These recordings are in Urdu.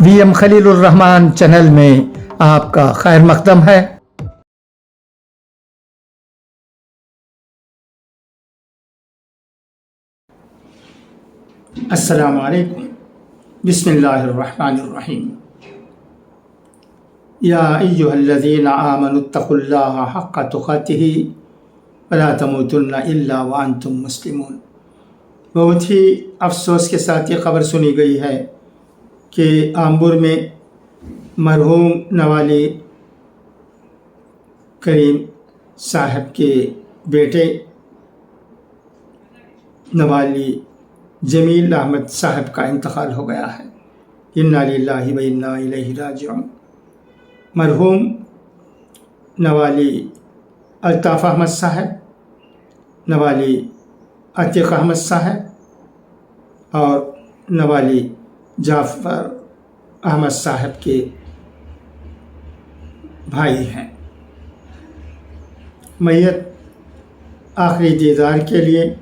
VM خلیل الرحمان چینل میں آپ کا خیر مقدم ہے۔ السلام علیکم، بسم اللہ الرحمن الرحیم۔ یا ایہا الذین آمنوا اتقوا اللہ حق تقاتہ ولا تموتن الا وانتم مسلمون۔ بہت ہی افسوس کے ساتھ یہ خبر سنی گئی ہے کہ آمبور میں مرحوم نوالی کریم صاحب کے بیٹے نوالی جمیل احمد صاحب کا انتقال ہو گیا ہے۔ انا للہ و انا الیہ راجعون۔ مرحوم نوالی الطاف احمد صاحب، نوالی عتیق احمد صاحب اور نوالی جعفر احمد صاحب کے بھائی ہیں۔ میت آخری دیدار کے لیے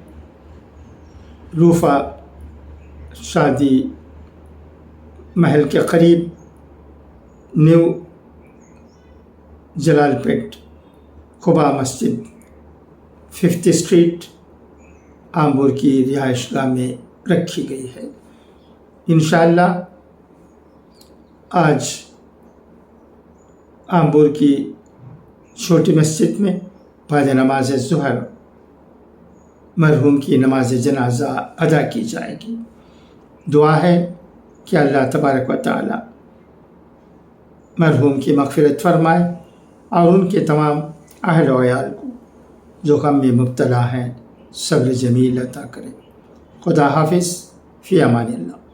روفہ شادی محل کے قریب نیو جلال پیٹ قباء مسجد 5th اسٹریٹ آمبور کی رہائش گاہ میں رکھی گئی ہے۔ انشاءاللہ آج آمبور کی چھوٹی مسجد میں بعد نماز ظہر مرحوم کی نماز جنازہ ادا کی جائے گی۔ دعا ہے کہ اللہ تبارک و تعالی مرحوم کی مغفرت فرمائے اور ان کے تمام اہل و عیال کو جو غم میں مبتلا ہیں صبر جمیل عطا کرے۔ خدا حافظ، فی امان اللہ۔